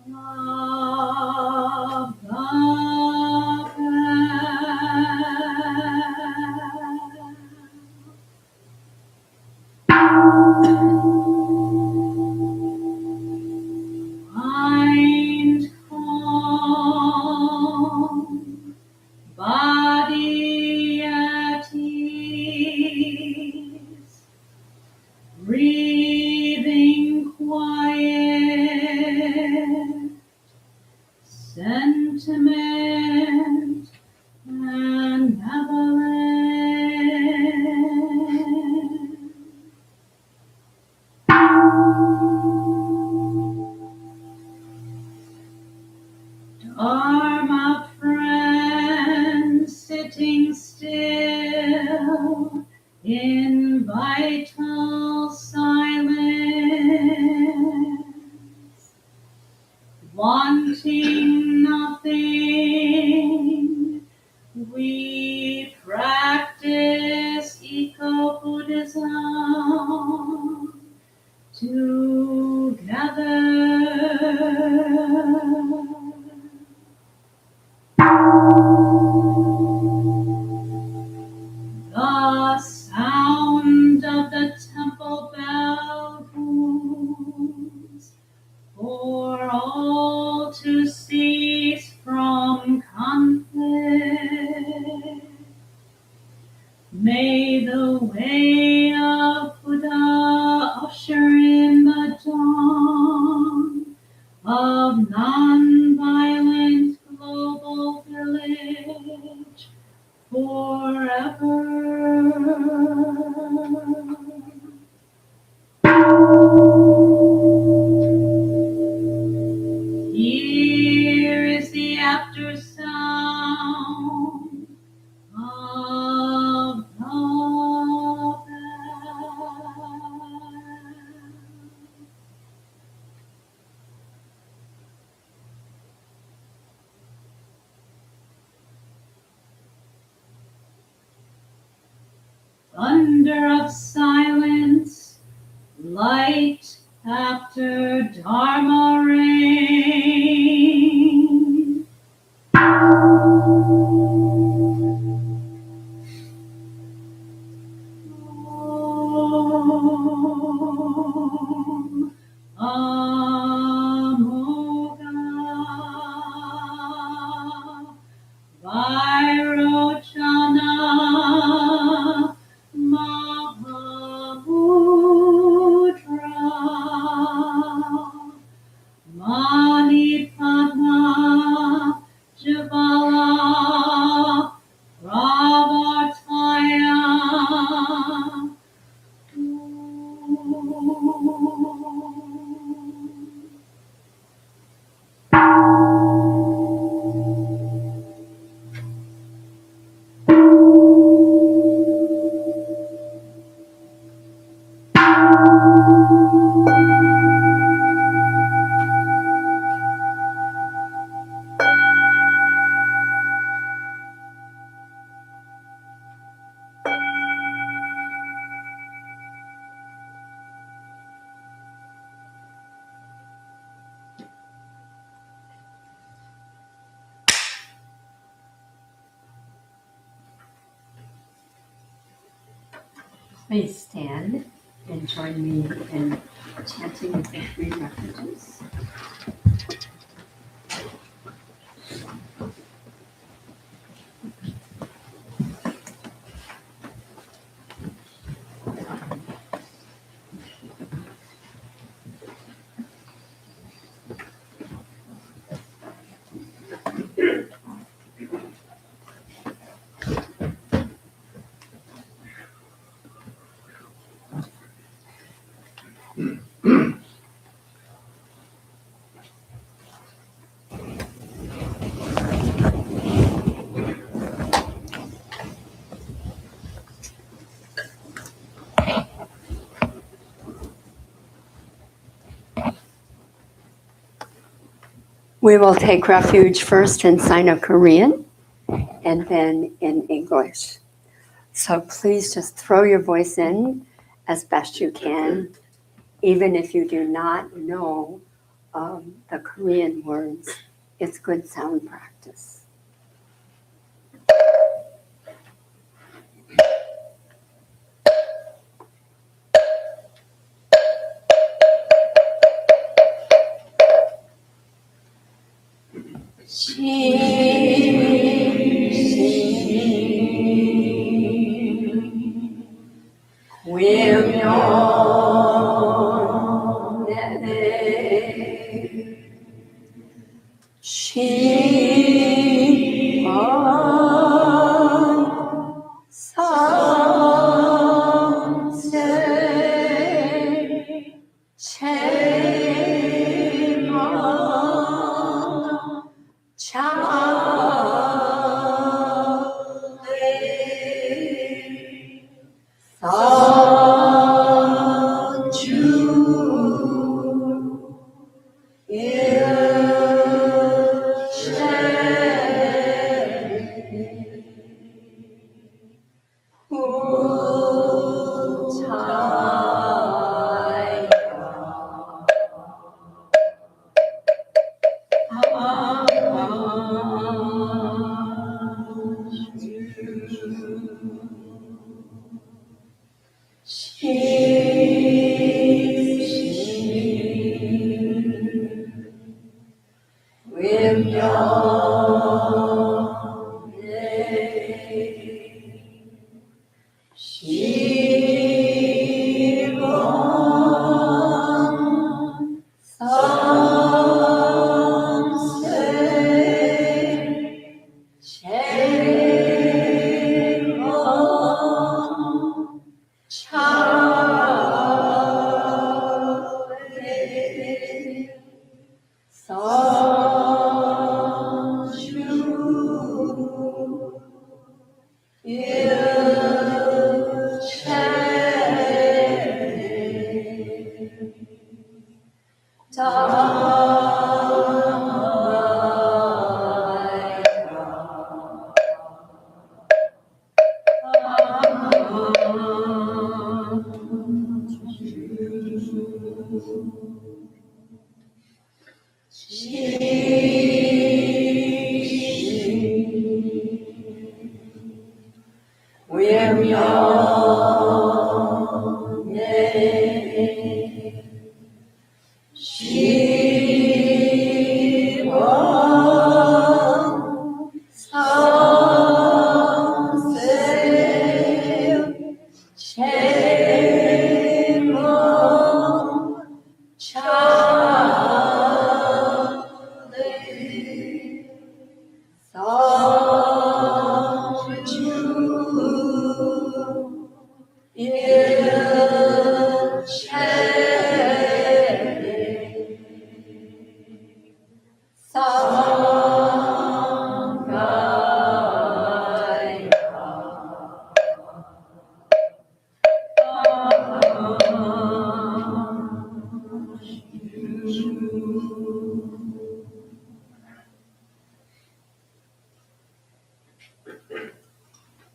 Mind calm, body at ease, breathing quiet, sentiment and benevolence. Dharma friend sitting still in vital silence, wanting nothing. We practice eco-Buddhism together. The sound of the temple bell booms for all to cease from conflict. May the way of Buddha usher in the dawn of non-violent global village forever. Here is the after sound of the bell. Thunder of silence, light after Dharma rain. Om Amoga Vairochana Mahamudra Manipadma Javala Pravartaya. Please stand and join me in chanting the 3 refuges. We will take refuge first in Sino-Korean and then in English. So please just throw your voice in as best you can, even if you do not know the Korean words. It's good sound practice.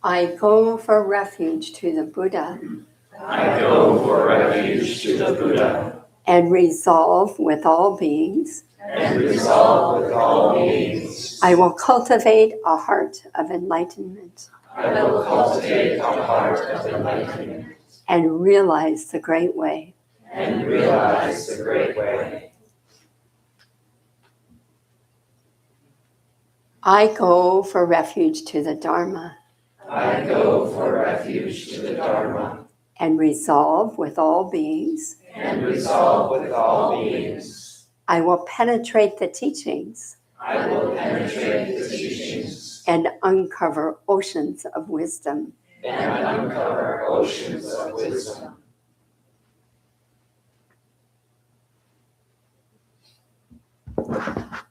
I go for refuge to the Buddha. I go for refuge to the Buddha. And resolve with all beings. And resolve with all beings. I will cultivate a heart of enlightenment. I will cultivate a heart of enlightenment. And realize the great way. And realize the great way. I go for refuge to the Dharma. I go for refuge to the Dharma. And resolve with all beings. And resolve with all beings. I will penetrate the teachings. I will penetrate the teachings. And uncover oceans of wisdom. And uncover oceans of wisdom.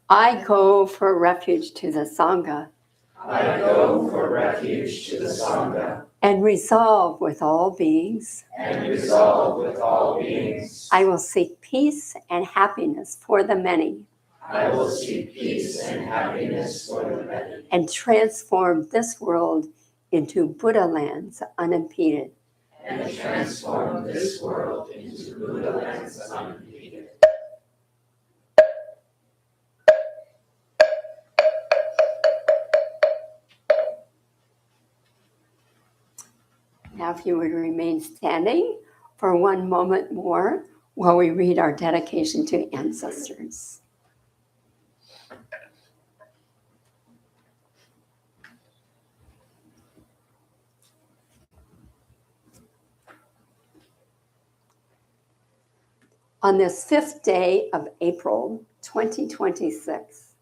I go for refuge to the Sangha. I go for refuge to the Sangha. And resolve with all beings. And resolve with all beings. I will seek peace and happiness for the many. I will seek peace and happiness for the many. And transform this world into Buddha lands unimpeded. And transform this world into Buddha lands unimpeded. Now, if you would remain standing for one moment more while we read our dedication to ancestors. On this 5th day of April 2026,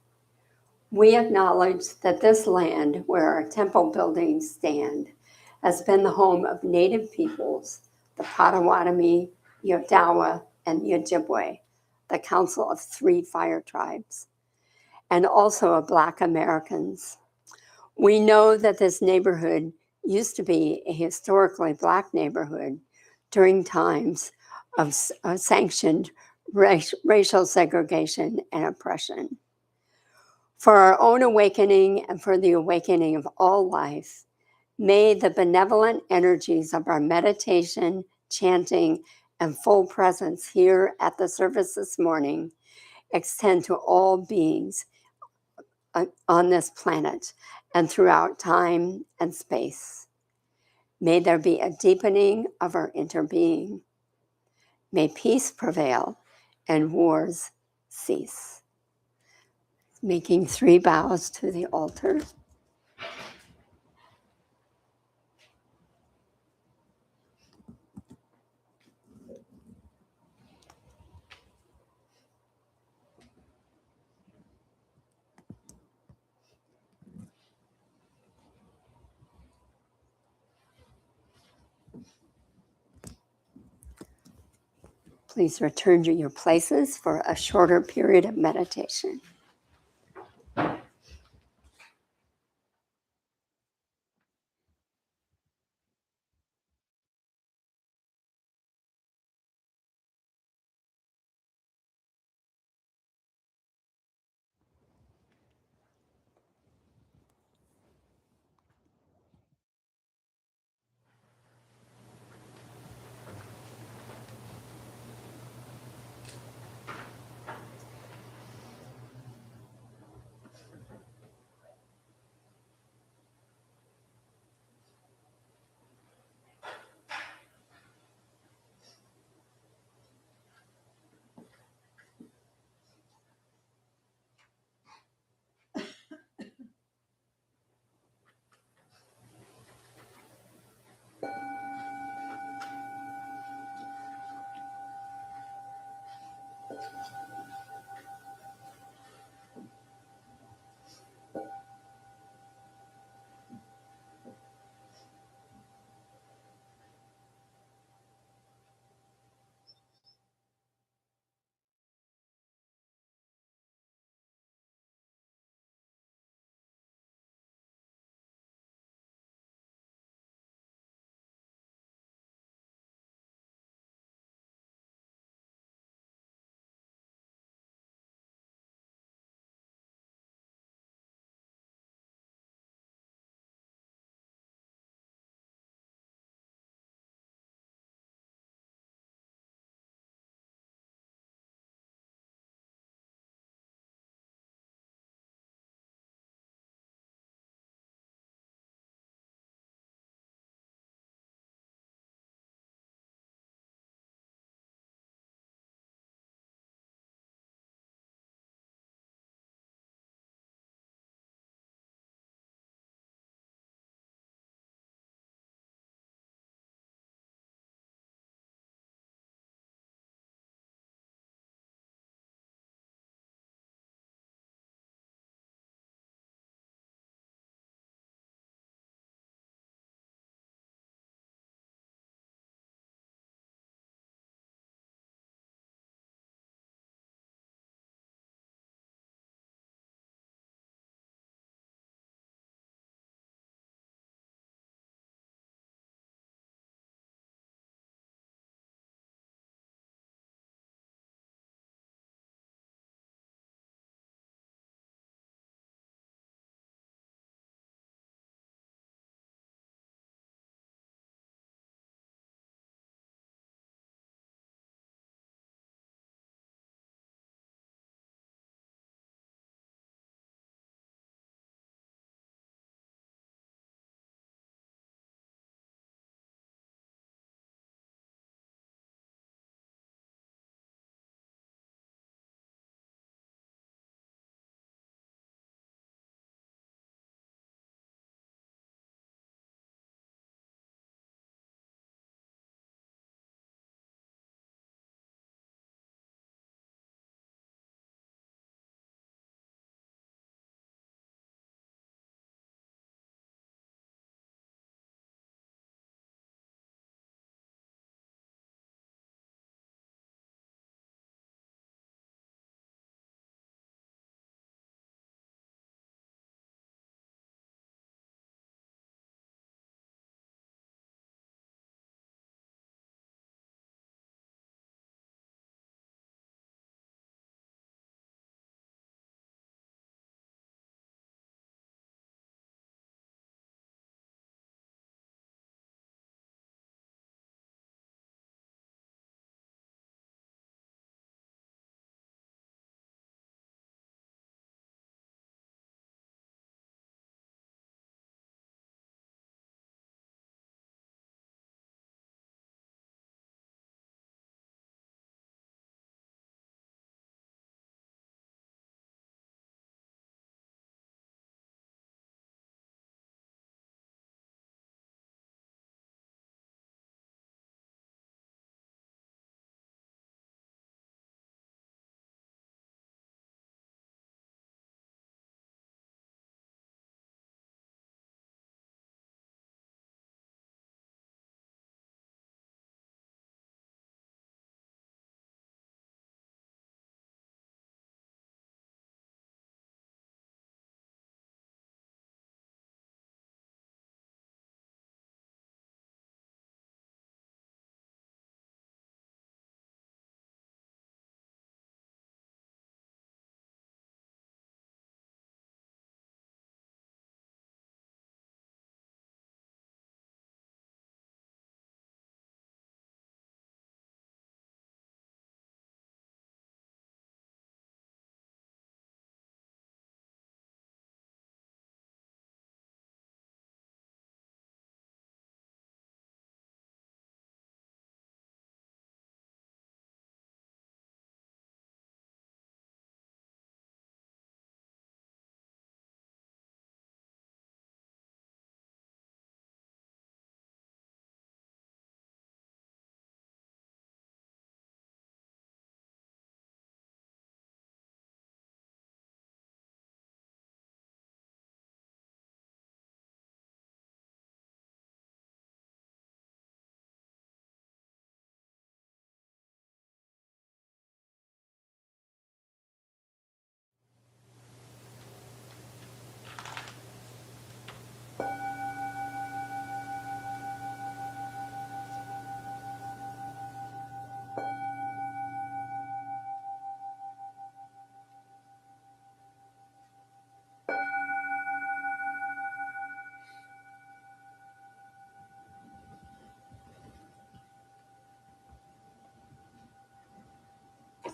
we acknowledge that this land where our temple buildings stand has been the home of Native peoples, the Potawatomi, Yodawa, and the Ojibwe, the Council of Three Fire Tribes, and also of Black Americans. We know that this neighborhood used to be a historically Black neighborhood during times of sanctioned racial segregation and oppression. For our own awakening and for the awakening of all life, may the benevolent energies of our meditation, chanting, and full presence here at the service this morning extend to all beings on this planet and throughout time and space. May there be a deepening of our interbeing. May peace prevail and wars cease. Making 3 bows to the altar. Please return to your places for a shorter period of meditation.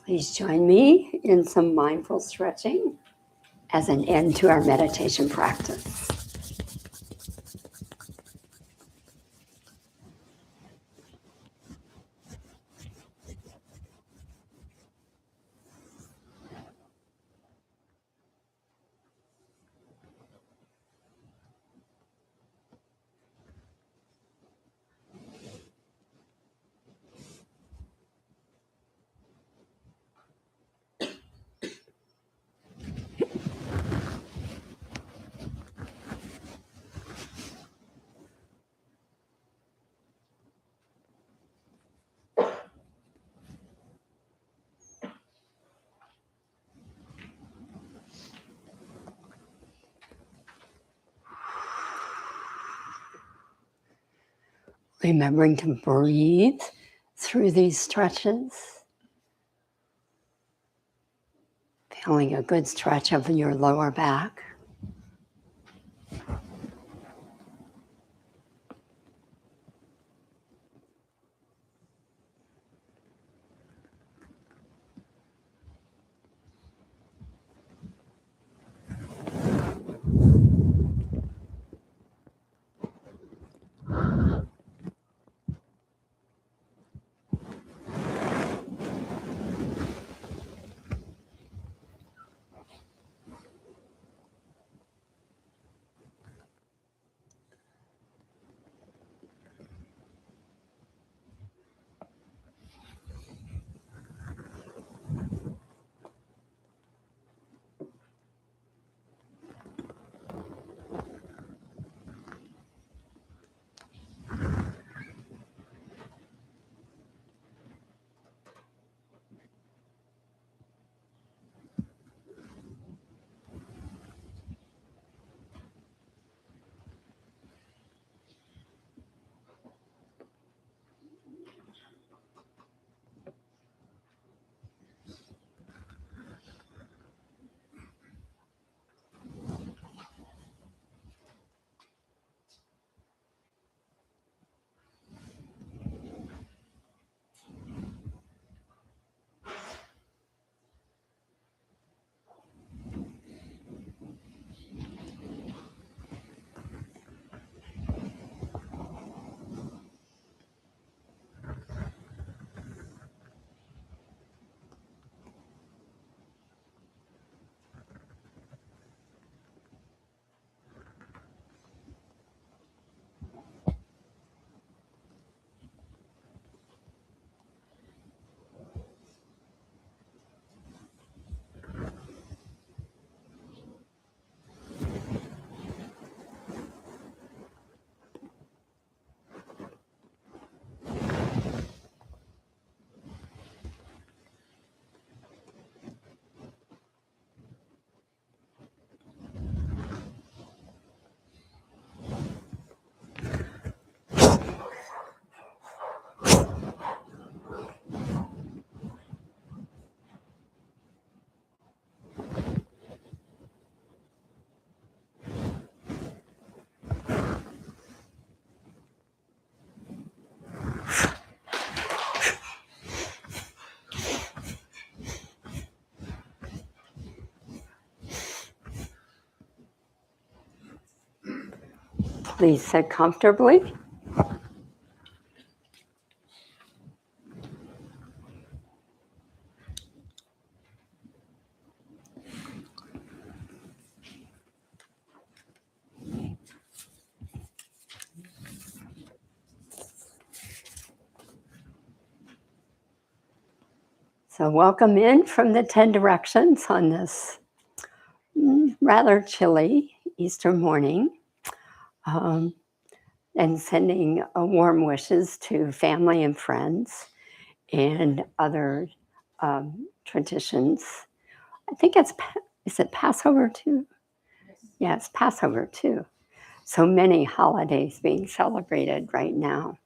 Please join me in some mindful stretching as an end to our meditation practice. Remembering to breathe through these stretches. Feeling a good stretch of your lower back. Please sit comfortably. So welcome in from the 10 directions on this rather chilly Easter morning. And sending warm wishes to family and friends and other traditions. I think is it Passover too? Yes, Passover too. So many holidays being celebrated right now.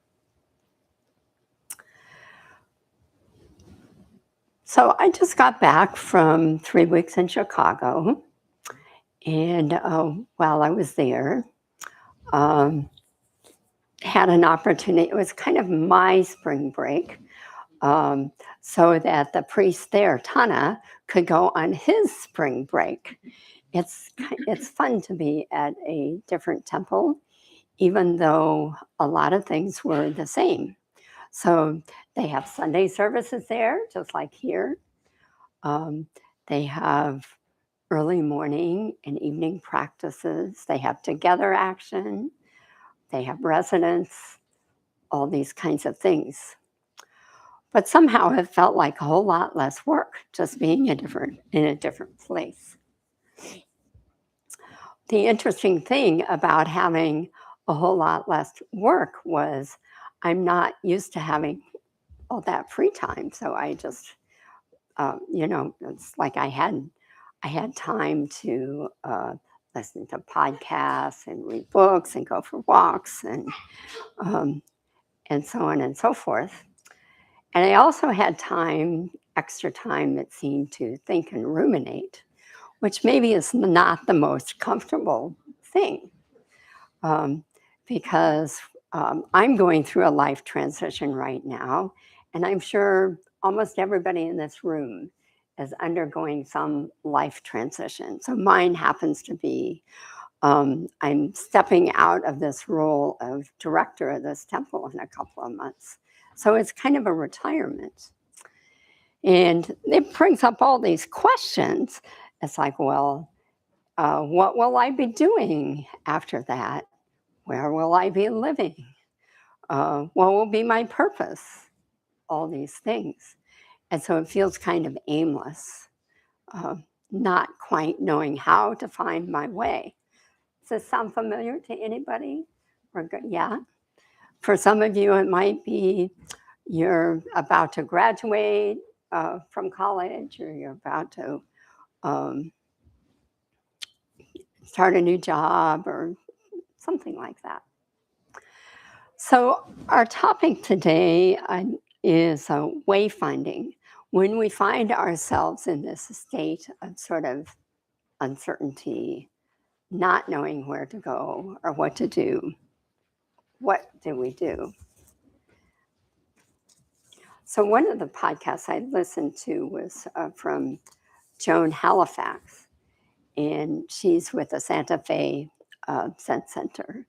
So I just got back from 3 weeks in Chicago, and while I was there, had an opportunity. It was kind of my spring break. so that the priest there, Tana, could go on his spring break. It's fun to be at a different temple, even though a lot of things were the same. So they have Sunday services there, just like here. They have early morning and evening practices. They have together action. They have residence, all these kinds of things. But somehow it felt like a whole lot less work just being in a different place. The interesting thing about having a whole lot less work was I'm not used to having all that free time. So I just, it's like I had time to listen to podcasts and read books and go for walks um, and so on and so forth. And I also had extra time, it seemed, to think and ruminate, which maybe is not the most comfortable thing um, because I'm going through a life transition right now, and I'm sure almost everybody in this room is undergoing some life transition. So mine happens to be I'm stepping out of this role of director of this temple in a couple of months. So it's kind of a retirement. And it brings up all these questions. It's like, well, what will I be doing after that? Where will I be living? What will be my purpose? All these things. And so it feels kind of aimless, uh, not quite knowing how to find my way. Does this sound familiar to anybody? Yeah. For some of you, it might be you're about to graduate from college, or you're about to um, start a new job, or something like that. So, our topic today is wayfinding. When we find ourselves in this state of sort of uncertainty, not knowing where to go or what to do, what do we do? So, one of the podcasts I listened to was from Joan Halifax, and she's with the Santa Fe Zen Center.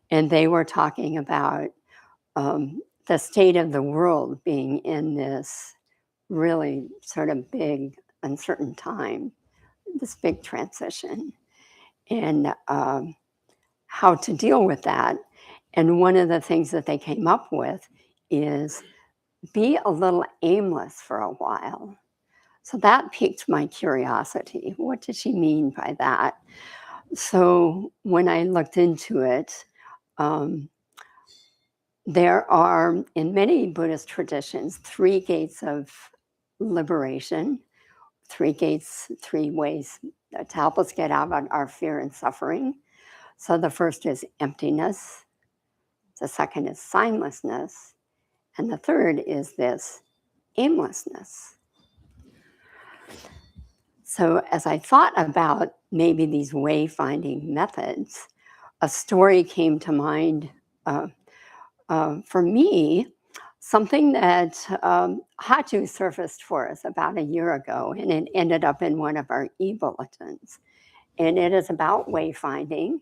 And they were talking about the state of the world being in this really sort of big, uncertain time, this big transition, and how to deal with that. And one of the things that they came up with is be a little aimless for a while. So that piqued my curiosity. What did she mean by that? So when I looked into it, there are, in many Buddhist traditions, 3 gates of liberation, 3 gates, 3 ways to help us get out of our fear and suffering. So the first is emptiness, the second is signlessness, and the third is this aimlessness. So as I thought about maybe these wayfinding methods, a story came to mind for me, something that Haju surfaced for us about a year ago, and it ended up in one of our e-bulletins. And it is about wayfinding,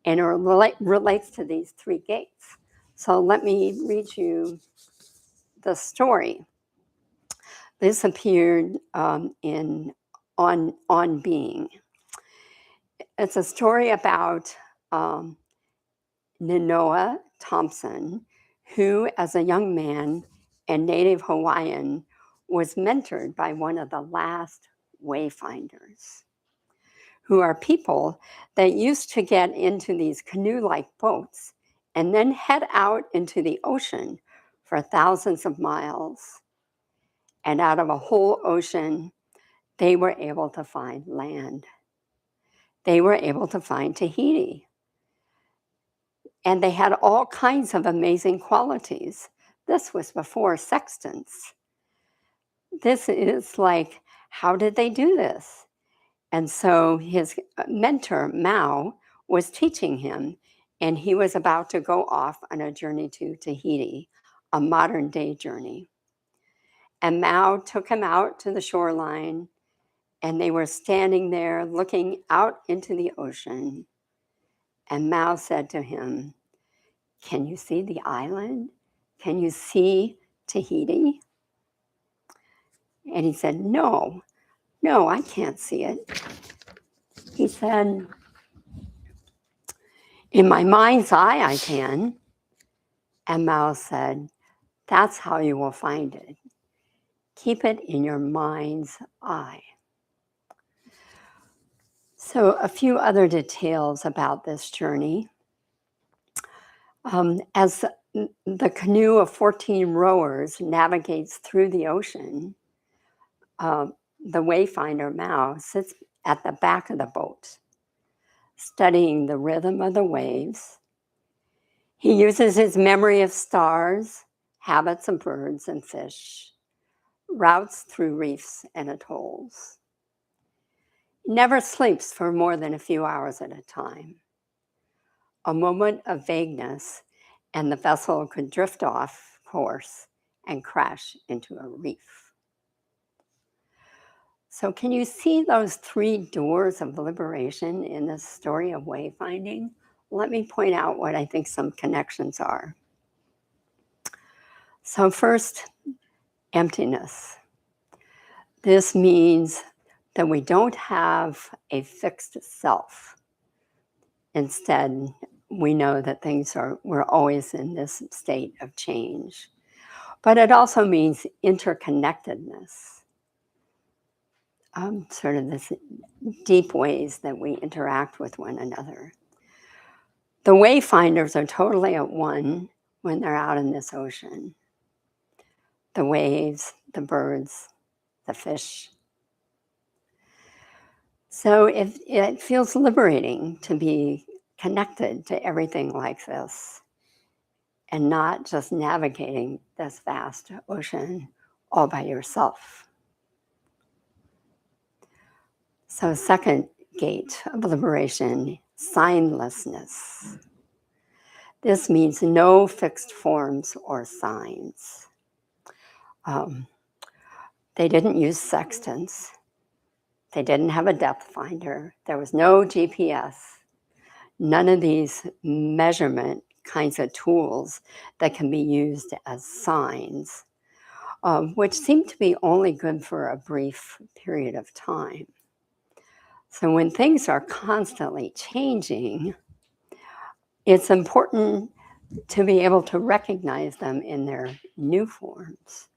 and it relates to these 3 gates. So let me read you the story. This appeared in On Being. It's a story about Ninoa Thompson, who, as a young man and native Hawaiian, was mentored by one of the last wayfinders, who are people that used to get into these canoe-like boats and then head out into the ocean for thousands of miles. And out of a whole ocean, they were able to find land. They were able to find Tahiti. And they had all kinds of amazing qualities. This was before sextants. This is like, how did they do this? And so his mentor, Mao, was teaching him, and he was about to go off on a journey to Tahiti, a modern day journey. And Mao took him out to the shoreline, and they were standing there looking out into the ocean. And Mao said to him, "Can you see the island? Can you see Tahiti?" And he said, "No, I can't see it." He said, "In my mind's eye, I can." And Mao said, "That's how you will find it. Keep it in your mind's eye." So a few other details about this journey. As the canoe of 14 rowers navigates through the ocean, the wayfinder Mao sits at the back of the boat, studying the rhythm of the waves. He uses his memory of stars, habits of birds and fish, routes through reefs and atolls. He never sleeps for more than a few hours at a time. A moment of vagueness, and the vessel could drift off course and crash into a reef. So can you see those 3 doors of liberation in this story of wayfinding? Let me point out what I think some connections are. So first, emptiness. This means that we don't have a fixed self. Instead, we know that we're always in this state of change. But it also means interconnectedness, sort of this deep ways that we interact with one another. The wayfinders are totally at one when they're out in this ocean. The waves, the birds, the fish. So it feels liberating to be connected to everything like this and not just navigating this vast ocean all by yourself. So second gate of liberation, signlessness. This means no fixed forms or signs. They didn't use sextants. They didn't have a depth finder. There was no GPS. None of these measurement kinds of tools that can be used as signs, which seem to be only good for a brief period of time. So when things are constantly changing, it's important to be able to recognize them in their new forms.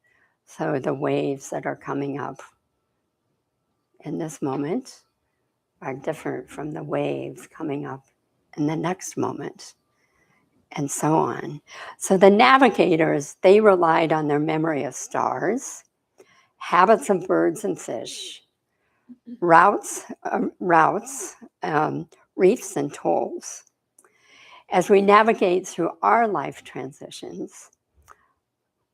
So the waves that are coming up in this moment are different from the waves coming up in the next moment, and so on. So the navigators, they relied on their memory of stars, habits of birds and fish, routes, reefs and tolls. As we navigate through our life transitions,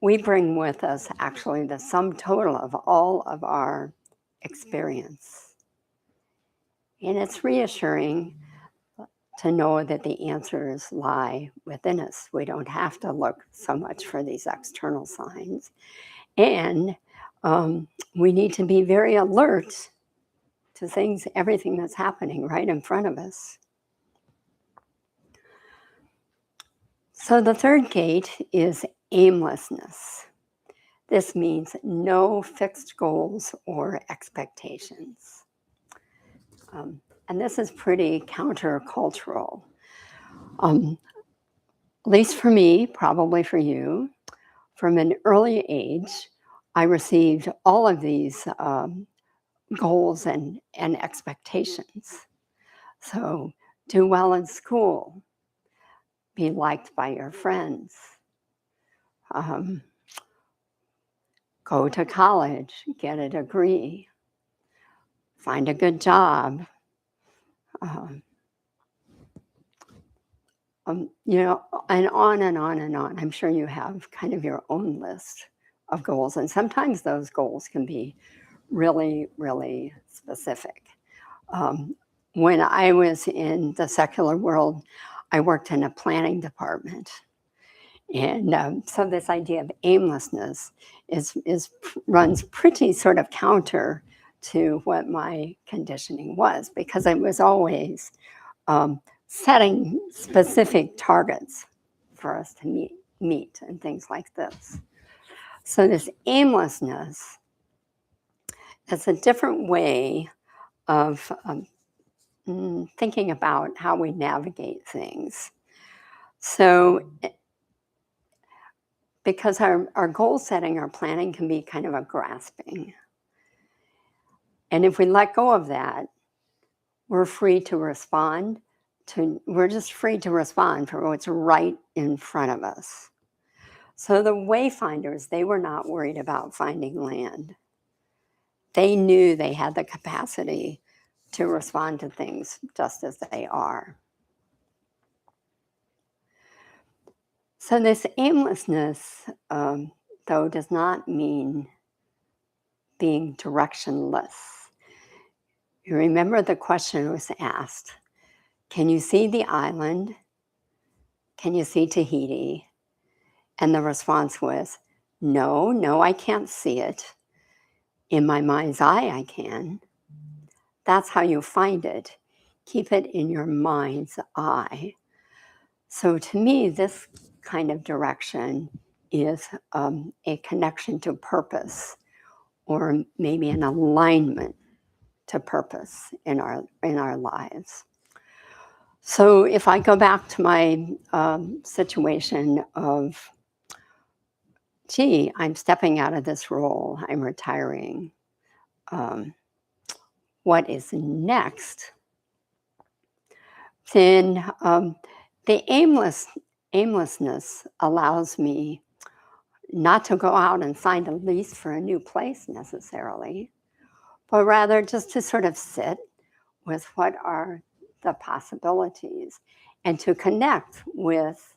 we bring with us actually the sum total of all of our experience. And it's reassuring to know that the answers lie within us. We don't have to look so much for these external signs. And we need to be very alert to everything that's happening right in front of us. So the third gate is aimlessness. This means no fixed goals or expectations. And this is pretty countercultural. At least for me, probably for you, from an early age, I received all of these goals and expectations. So do well in school, be liked by your friends, go to college, get a degree, find a good job, and on and on and on. I'm sure you have kind of your own list of goals, and sometimes those goals can be really, really specific. When I was in the secular world, I worked in a planning department, And so this idea of aimlessness runs pretty sort of counter to what my conditioning was, because I was always setting specific targets for us to meet and things like this. So this aimlessness is a different way of thinking about how we navigate things. So because our goal setting, our planning can be kind of a grasping. And if we let go of that, we're free to respond we're just free to respond for what's right in front of us. So the wayfinders, they were not worried about finding land. They knew they had the capacity to respond to things just as they are. So this aimlessness, though, does not mean being directionless. You remember the question was asked, can you see the island? Can you see Tahiti? And the response was, no, I can't see it. In my mind's eye, I can. That's how you find it. Keep it in your mind's eye. So to me, this kind of direction is a connection to purpose, or maybe an alignment to purpose in our lives. So if I go back to my situation of, I'm stepping out of this role, I'm retiring. What is next? Then the aimlessness allows me not to go out and find a lease for a new place necessarily, but rather just to sort of sit with what are the possibilities and to connect with,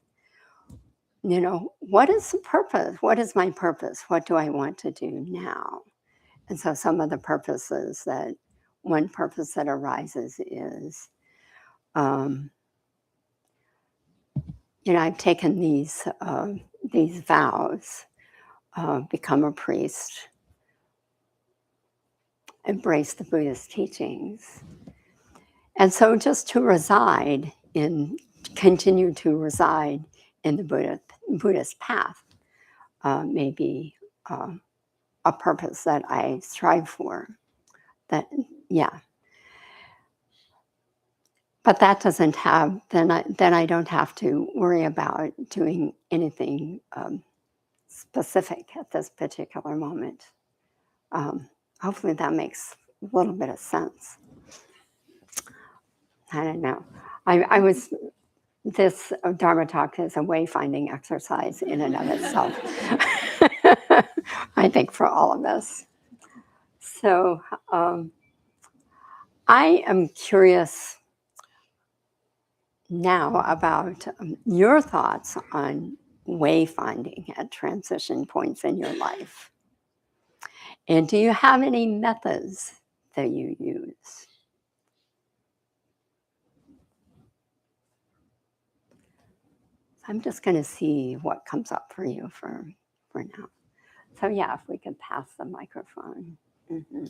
what is the purpose? What is my purpose? What do I want to do now? And so some of the purposes one purpose that arises is, I've taken these vows, become a priest, embrace the Buddhist teachings. And so just to continue to reside in the Buddhist path may be a purpose that I strive for. But that doesn't have, then I don't have to worry about doing anything specific at this particular moment. Hopefully that makes a little bit of sense. I don't know. This Dharma talk is a wayfinding exercise in and of itself. I think for all of us. So I am curious now about your thoughts on wayfinding at transition points in your life. And do you have any methods that you use? I'm just going to see what comes up for you for now. So yeah, if we could pass the microphone. Mm-hmm.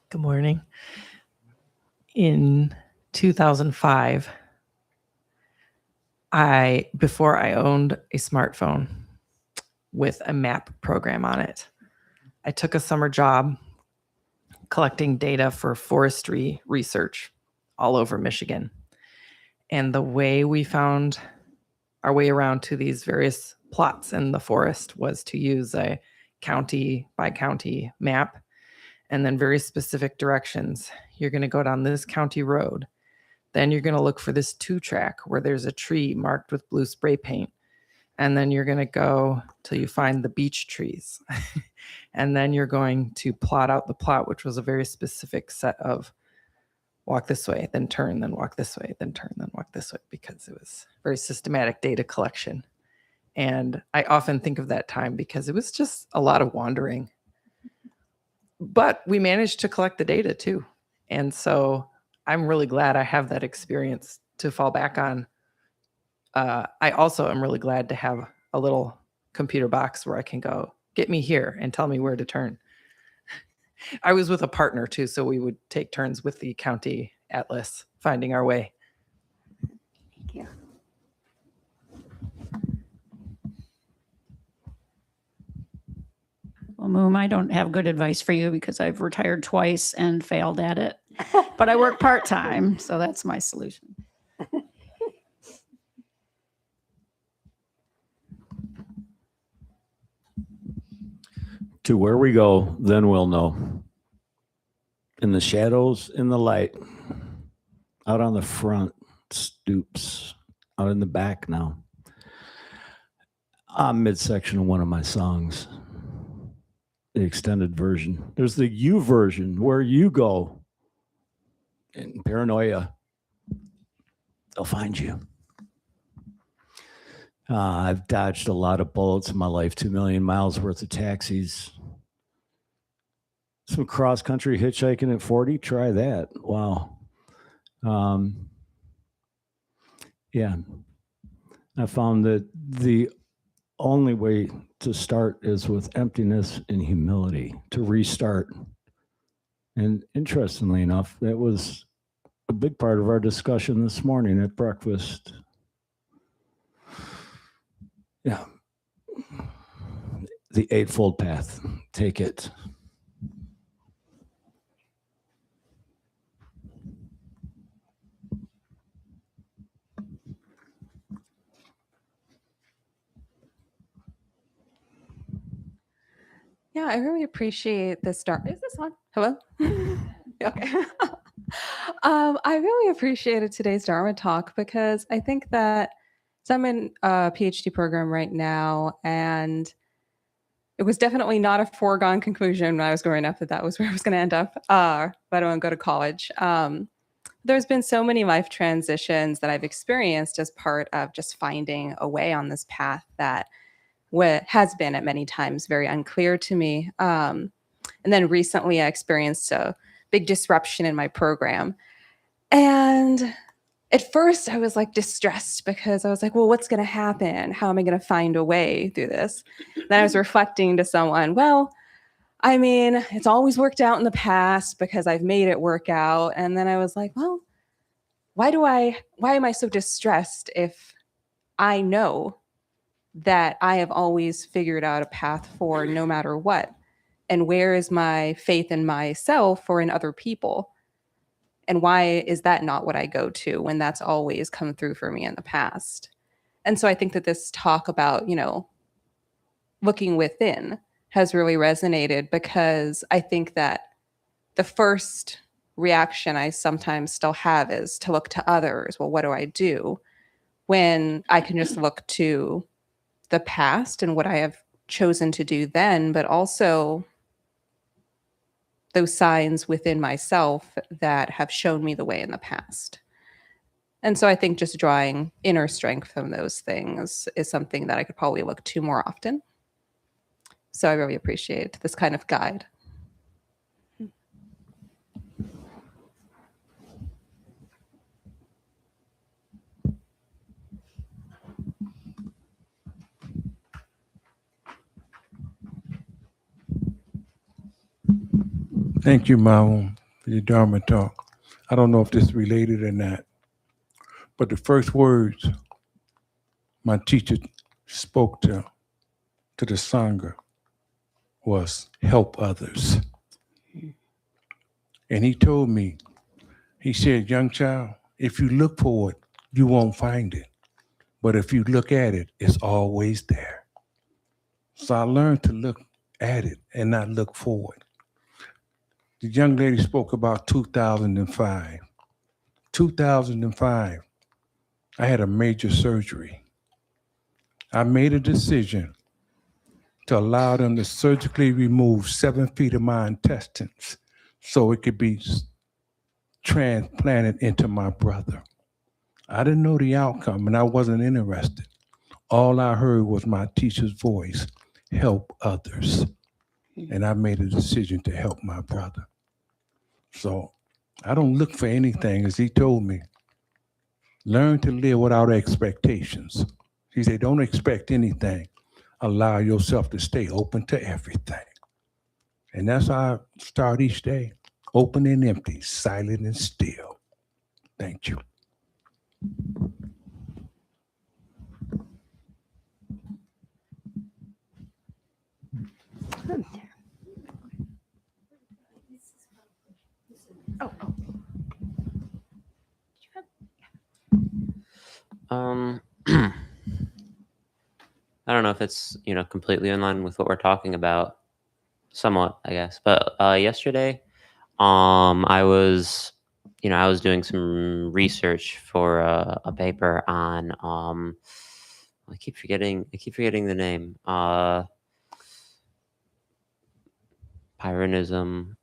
Good morning. In 2005, before I owned a smartphone with a map program on it, I took a summer job collecting data for forestry research all over Michigan. And the way we found our way around to these various plots in the forest was to use a county by county map and then very specific directions. You're going to go down this county road. Then you're going to look for this 2-track where there's a tree marked with blue spray paint. And then you're going to go till you find the beech trees. And then you're going to plot out the plot, which was a very specific set of walk this way, then turn, then walk this way, then turn, then walk this way, because it was very systematic data collection. And I often think of that time because it was just a lot of wandering. But we managed to collect the data too. And so I'm really glad I have that experience to fall back on. I also am really glad to have a little computer box where I can go, get me here and tell me where to turn. I was with a partner too, so we would take turns with the county atlas, finding our way. Thank you. Well, Moom, I don't have good advice for you because I've retired twice and failed at it. But I work part-time, so that's my solution. To where we go, then we'll know. In the shadows, in the light, out on the front stoops, out in the back now. Midsection of one of my songs, the extended version. There's the you version, where you go. In paranoia, they'll find you. I've dodged a lot of bullets in my life, 2 million miles worth of taxis. Some cross-country hitchhiking at 40, try that. Wow. Yeah. I found that the only way to start is with emptiness and humility, to restart. And interestingly enough, that was a big part of our discussion this morning at breakfast. Yeah. The Eightfold Path. Take it. Yeah, I really appreciate this start. Is this on? Hello? Okay. I really appreciated today's Dharma talk because I think that so I'm in a PhD program right now, and it was definitely not a foregone conclusion when I was growing up that was where I was going to end up, but I want to go to college. There's been so many life transitions that I've experienced as part of just finding a way on this path that has been at many times very unclear to me. And then recently I experienced a big disruption in my program. And at first I was like distressed because I was like, well, what's going to happen? How am I going to find a way through this? Then I was reflecting to someone, well, I mean, it's always worked out in the past because I've made it work out. And then I was like, well, why am I so distressed if I know that I have always figured out a path forward no matter what? And where is my faith in myself or in other people? And why is that not what I go to when that's always come through for me in the past? And so I think that this talk about, looking within has really resonated because I think that the first reaction I sometimes still have is to look to others. Well, what do I do? When I can just look to the past and what I have chosen to do then, but also those signs within myself that have shown me the way in the past. And so I think just drawing inner strength from those things is something that I could probably look to more often. So I really appreciate this kind of guide. Thank you, Mom, for your Dharma talk. I don't know if this is related or not, but the first words my teacher spoke to the Sangha was help others. And he told me, he said, young child, if you look for it, you won't find it. But if you look at it, it's always there. So I learned to look at it and not look for it. The young lady spoke about 2005. 2005, I had a major surgery. I made a decision to allow them to surgically remove 7 feet of my intestines so it could be transplanted into my brother. I didn't know the outcome and I wasn't interested. all I heard was my teacher's voice, help others. And I made a decision to help my brother. So I don't look for anything, as he told me. Learn to live without expectations. He said, don't expect anything. Allow yourself to stay open to everything. And that's how I start each day. Open and empty, silent and still. Thank you. I don't know if it's, completely in line with what we're talking about, somewhat, I guess. But yesterday, I was, I was doing some research for a paper on, I keep forgetting the name, Pyrrhonism,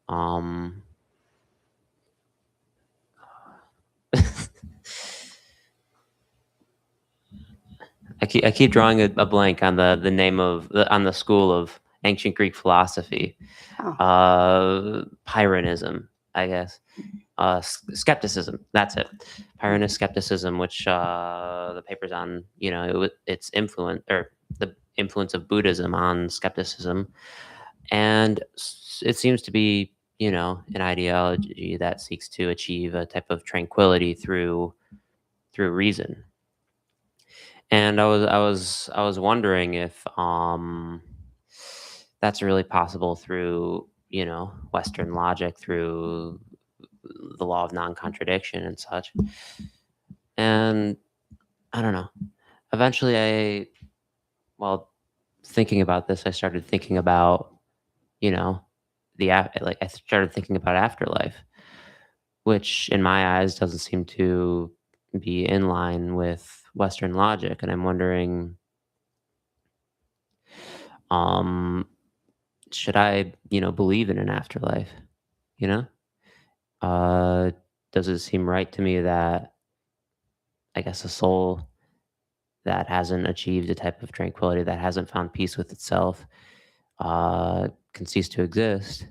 I keep drawing a blank on the name of on the school of ancient Greek philosophy. Pyrrhonism, I guess. Skepticism. That's it. Pyrrhonist skepticism, which the paper's on. Its influence, or the influence of Buddhism on skepticism, and it seems to be an ideology that seeks to achieve a type of tranquility through reason. And I was wondering if that's really possible through Western logic, through the law of non-contradiction and such. And I don't know. Eventually, while thinking about this, I started thinking about I started thinking about afterlife, which in my eyes doesn't seem to be in line with Western logic, and I'm wondering, should I, believe in an afterlife? Does it seem right to me that, I guess, a soul that hasn't achieved a type of tranquility, that hasn't found peace with itself, can cease to exist?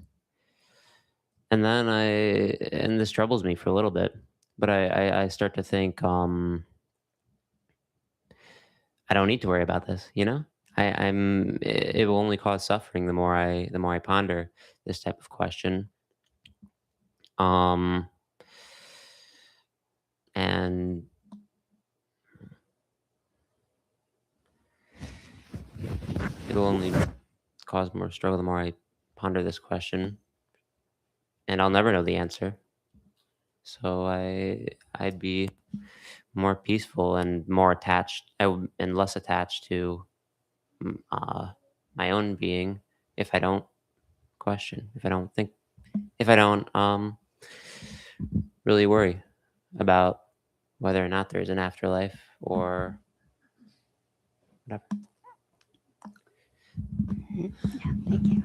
And then and this troubles me for a little bit, but I start to think, I don't need to worry about this, it will only cause suffering the more I ponder this type of question. And it'll only cause more struggle the more I ponder this question, and I'll never know the answer. So I'd be more peaceful and more attached, and less attached to my own being if I don't question, if I don't think, if I don't really worry about whether or not there's an afterlife or whatever. Yeah, thank you.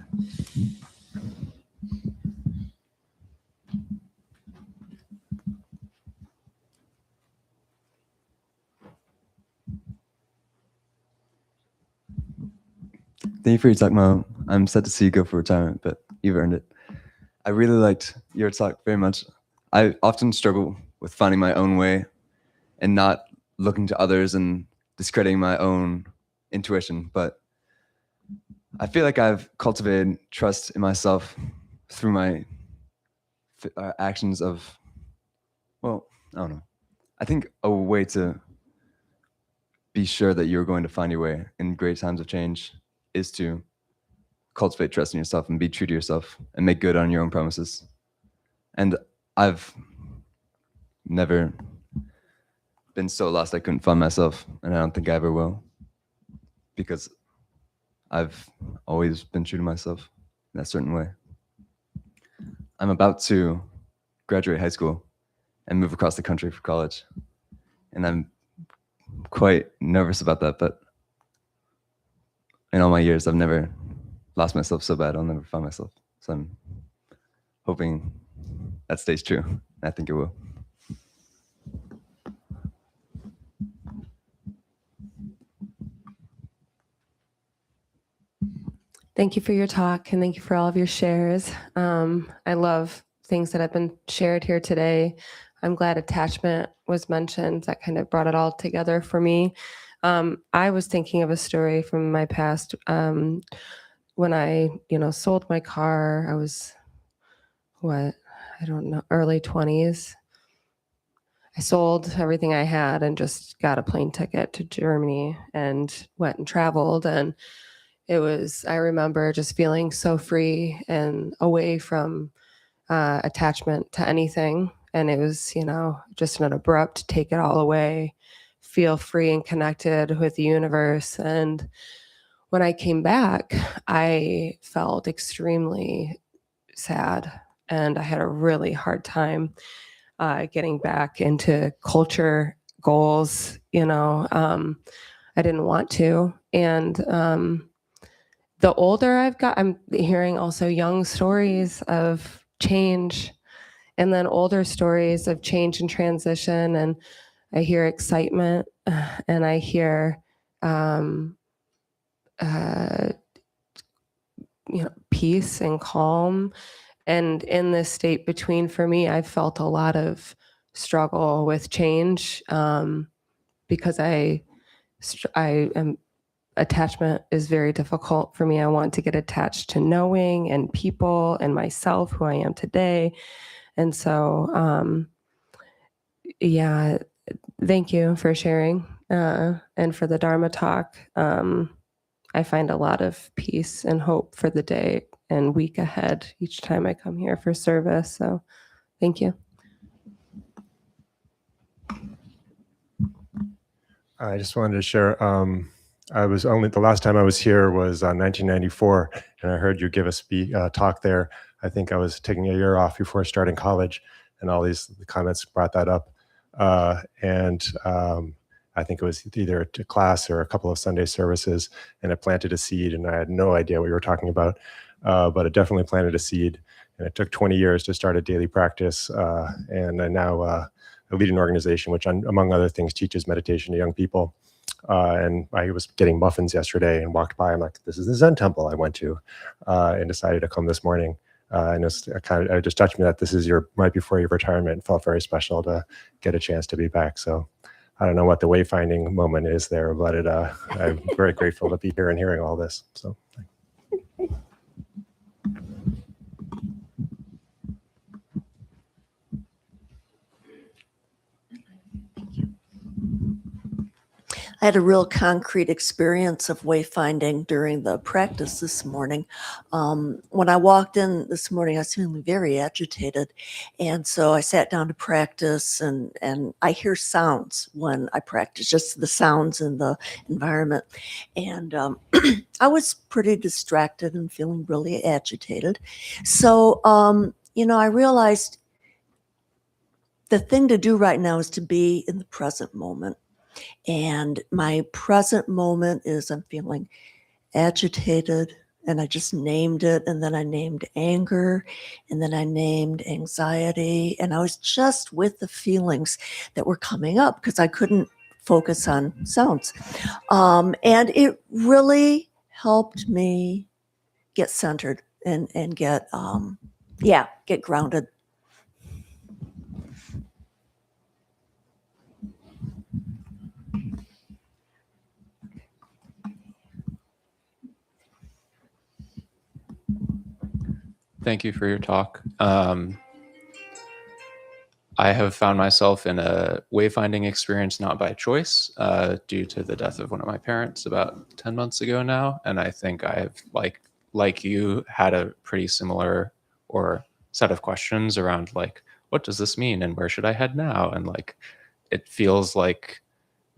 Thank you for your talk, Mo. I'm sad to see you go for retirement, but you've earned it. I really liked your talk very much. I often struggle with finding my own way and not looking to others and discrediting my own intuition, but I feel like I've cultivated trust in myself through my actions of, well, I don't know. I think a way to be sure that you're going to find your way in great times of change is to cultivate trust in yourself and be true to yourself and make good on your own promises. And I've never been so lost I couldn't find myself, and I don't think I ever will, because I've always been true to myself in that certain way. I'm about to graduate high school and move across the country for college, and I'm quite nervous about that, but in all my years, I've never lost myself so bad I'll never find myself. So I'm hoping that stays true. I think it will. Thank you for your talk and thank you for all of your shares. I love things that have been shared here today. I'm glad attachment was mentioned. That kind of brought it all together for me. I was thinking of a story from my past. When I, sold my car, I was what? I don't know, early 20s. I sold everything I had and just got a plane ticket to Germany and went and traveled. And I remember just feeling so free and away from attachment to anything. And it was, just an abrupt take it all away, feel free and connected with the universe. And when I came back, I felt extremely sad and I had a really hard time getting back into culture goals. I didn't want to. And the older I've got, I'm hearing also young stories of change and then older stories of change and transition. And I hear excitement and I hear, uh, peace and calm. And in this state between, for me, I've felt a lot of struggle with change because I am attachment is very difficult for me. I want to get attached to knowing and people and myself, who I am today. And so, yeah, thank you for sharing and for the Dharma talk. I find a lot of peace and hope for the day and week ahead each time I come here for service. So thank you. I just wanted to share. The last time I was here was 1994, and I heard you give a talk there. I think I was taking a year off before starting college, and the comments brought that up. I think it was either a class or a couple of Sunday services, and it planted a seed, and I had no idea what you were talking about, but it definitely planted a seed. And it took 20 years to start a daily practice, and I now I lead an organization which, among other things, teaches meditation to young people. And I was getting muffins yesterday and walked by. I'm like, this is the Zen temple I went to, and decided to come this morning. And it just touched me that this is right before your retirement. It felt very special to get a chance to be back. So I don't know what the wayfinding moment is there, but I'm very grateful to be here and hearing all this. So. I had a real concrete experience of wayfinding during the practice this morning. When I walked in this morning, I was feeling very agitated. And so I sat down to practice, and I hear sounds when I practice, just the sounds in the environment. And I was pretty distracted and feeling really agitated. So, I realized the thing to do right now is to be in the present moment. And my present moment is I'm feeling agitated, and I just named it. And then I named anger, and then I named anxiety. And I was just with the feelings that were coming up because I couldn't focus on sounds. And it really helped me get centered and get grounded. Thank you for your talk. I have found myself in a wayfinding experience not by choice due to the death of one of my parents about 10 months ago now. And I think I have, like you, had a pretty similar or set of questions around what does this mean and where should I head now? And it feels like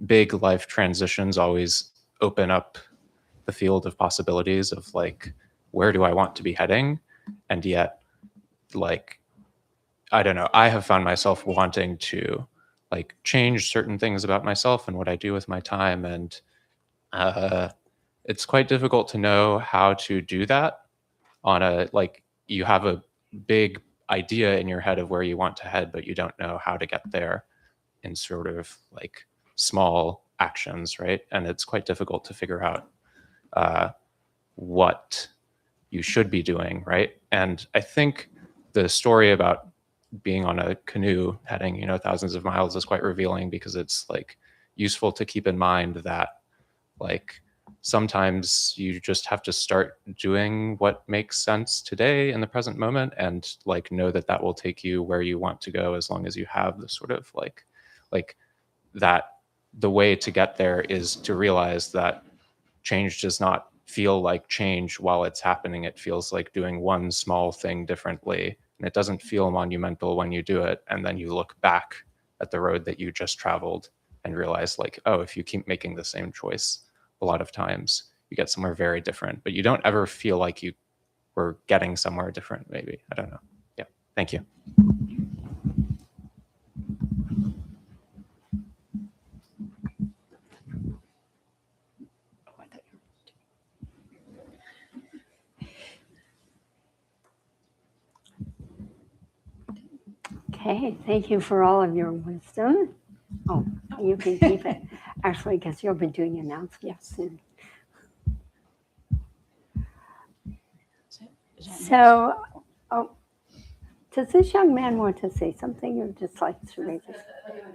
big life transitions always open up the field of possibilities of where do I want to be heading? And yet, I don't know, I have found myself wanting to change certain things about myself and what I do with my time. And it's quite difficult to know how to do that on you have a big idea in your head of where you want to head, but you don't know how to get there in sort of small actions, right? And it's quite difficult to figure out what you should be doing, right? And I think the story about being on a canoe heading, thousands of miles is quite revealing, because it's like useful to keep in mind that like sometimes you just have to start doing what makes sense today in the present moment, and like know that that will take you where you want to go, as long as you have the sort of like that the way to get there is to realize that change does not feel like change while it's happening. It feels like doing one small thing differently, and it doesn't feel monumental when you do it. And then you look back at the road that you just traveled and realize like, oh, if you keep making the same choice a lot of times, you get somewhere very different, but you don't ever feel like you were getting somewhere different, maybe. I don't know. Yeah. Thank you. Okay, thank you for all of your wisdom. Oh, you can keep it, actually, because you'll be doing announcements soon. So, does this young man want to say something, or just like to raise his hand?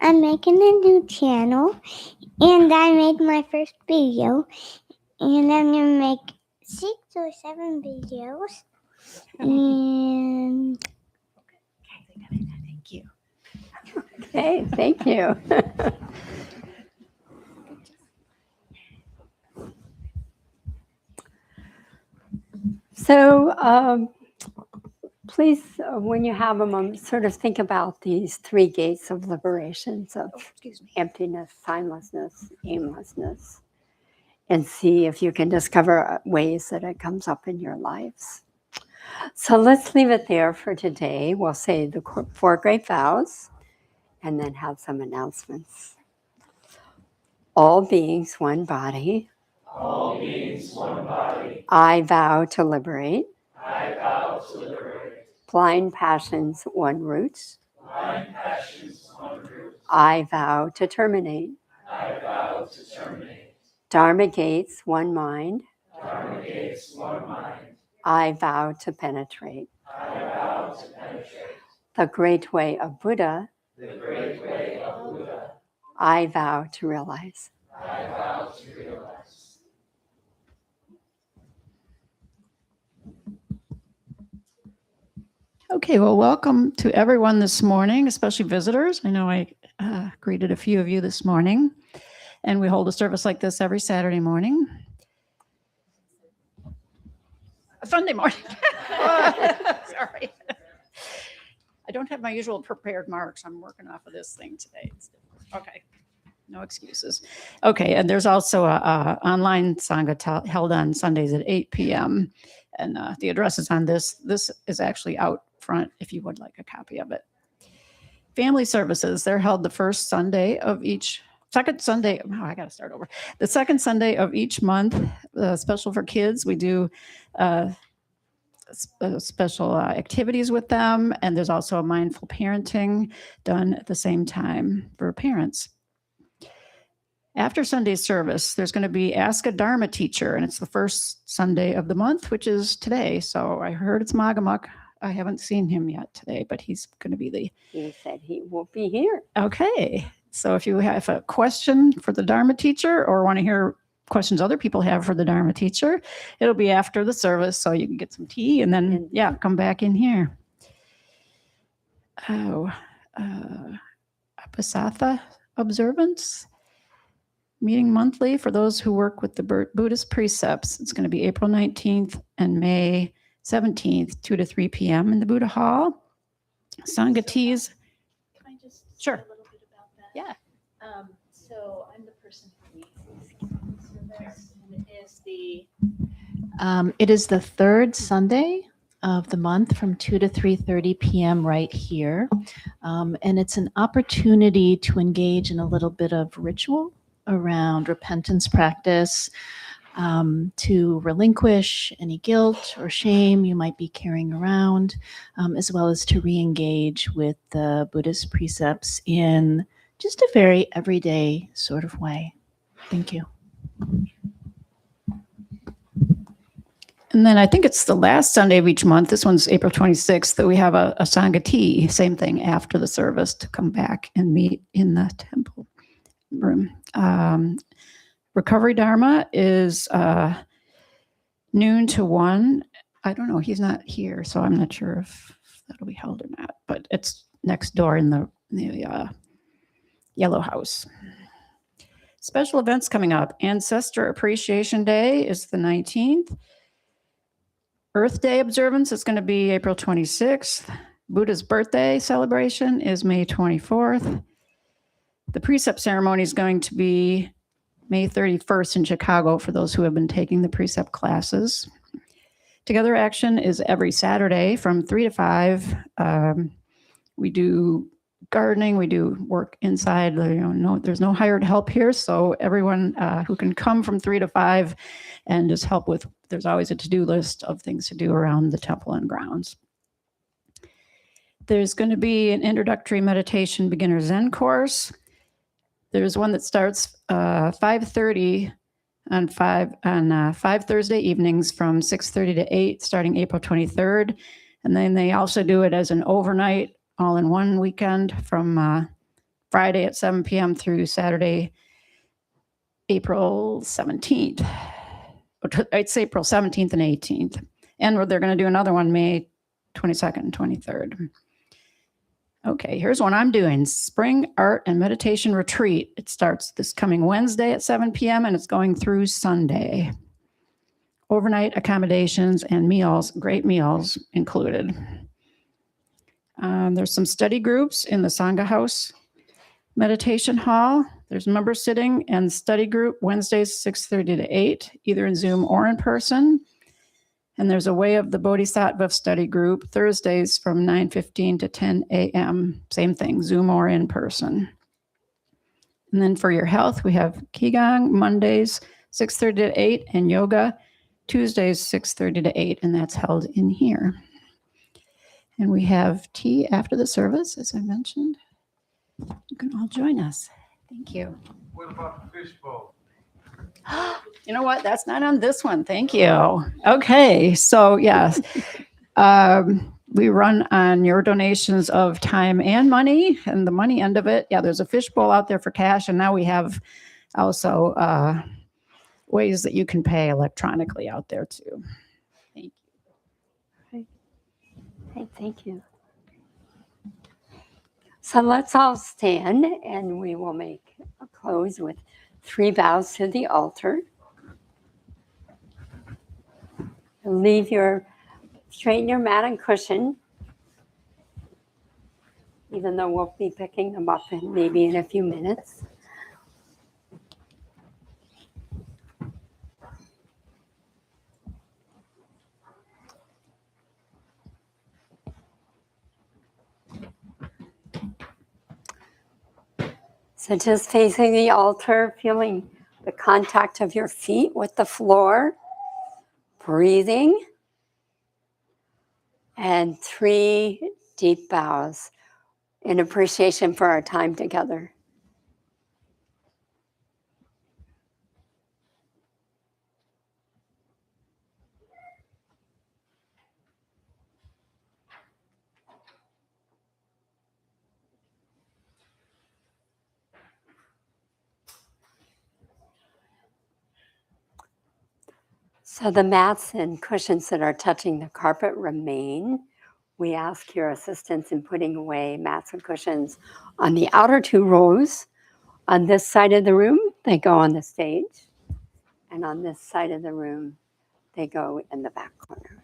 I'm making a new channel, and I made my first video, and I'm gonna make 6 or 7 videos. And thank you. Okay, thank you. So please, when you have a moment, sort of think about these 3 gates of liberations of emptiness, timelessness, aimlessness, and see if you can discover ways that it comes up in your lives. So let's leave it there for today. We'll say the 4 great vows and then have some announcements. All beings, one body. All beings, one body. I vow to liberate. I vow to liberate. Blind passions, one root. Blind passions, one root. I vow to terminate. I vow to terminate. Dharma gates, one mind. Dharma gates, one mind. I vow to penetrate. I vow to penetrate. The great way of Buddha. The great way of Buddha. I vow to realize. I vow to realize. Okay, well, welcome to everyone this morning, especially visitors. I know I greeted a few of you this morning, and we hold a service like this every Saturday morning. Sunday morning. Sorry. I don't have my usual prepared marks. I'm working off of this thing today. Okay. No excuses. Okay, and there's also a online Sangha held on Sundays at 8 p.m. And the address is on this. This is actually out front if you would like a copy of it. Family services, they're held the second Sunday. Oh, I got to start over. The second Sunday of each month, special for kids. We do special activities with them. And there's also a mindful parenting done at the same time for parents. After Sunday service, there's going to be Ask a Dharma Teacher, and it's the first Sunday of the month, which is today. So I heard it's Magamuk. I haven't seen him yet today, but he's going to be He said he will be here. Okay. So if you have a question for the Dharma Teacher or want to hear questions other people have for the Dharma Teacher, it'll be after the service, so you can get some tea and then, come back in here. Apasatha observance. Meeting monthly for those who work with the Buddhist precepts. It's going to be April 19th and May 17th, 2 to 3 p.m. in the Buddha Hall. Sangha teas. Can I just Sure. say a little bit about that? Yeah. So I'm the person who leads this service, and it is the third Sunday of the month from 2 to 3:30 p.m. right here. And it's an opportunity to engage in a little bit of ritual around repentance practice, to relinquish any guilt or shame you might be carrying around, as well as to re-engage with the Buddhist precepts in just a very everyday sort of way. Thank you. And then I think it's the last Sunday of each month. This one's April 26th, that we have a Sangha tea, same thing, after the service to come back and meet in the temple room. Recovery Dharma is noon to 1. I don't know, he's not here, so I'm not sure if that'll be held or not, but it's next door in the yellow house. Special events coming up. Ancestor Appreciation Day is the 19th. Earth Day observance is going to be April 26th. Buddha's birthday celebration is May 24th. The precept ceremony is going to be May 31st in Chicago for those who have been taking the precept classes. Together Action is every Saturday from 3 to 5. We do gardening, we do work inside. There's no hired help here, so everyone who can come from 3 to 5 and just help with, there's always a to-do list of things to do around the temple and grounds. There's going to be an introductory meditation beginner Zen course. There's one that starts 5:30 on 5 Thursday evenings from 6:30 to 8, starting April 23rd. And then they also do it as an overnight, all in one weekend from Friday at 7 p.m. through Saturday, April 17th. It's April 17th and 18th. And they're going to do another one May 22nd and 23rd. Okay, here's one I'm doing. Spring Art and Meditation Retreat. It starts this coming Wednesday at 7 p.m. and it's going through Sunday. Overnight accommodations and meals, great meals included. There's some study groups in the Sangha House Meditation Hall. There's member sitting and study group Wednesdays 6:30 to 8, either in Zoom or in person. And there's a Way of the Bodhisattva study group Thursdays from 9:15 to 10 a.m. Same thing, Zoom or in person. And then for your health, we have Qigong Mondays 6:30 to 8 and yoga Tuesdays 6:30 to 8, and that's held in here. And we have tea after the service, as I mentioned. You can all join us. Thank you. What about the fishbowl? You know what? That's not on this one. Thank you. Okay. So, yes, we run on your donations of time and money, and the money end of it. Yeah, there's a fishbowl out there for cash. And now we have also ways that you can pay electronically out there, too. Thank you. Okay, thank you. So let's all stand and we will make a close with 3 bows to the altar. Straighten your mat and cushion, even though we'll be picking them up maybe in a few minutes. So just facing the altar, feeling the contact of your feet with the floor, breathing, and 3 deep bows in appreciation for our time together. So the mats and cushions that are touching the carpet remain. We ask your assistance in putting away mats and cushions on the outer 2 rows. On this side of the room, they go on the stage. And on this side of the room, they go in the back corner.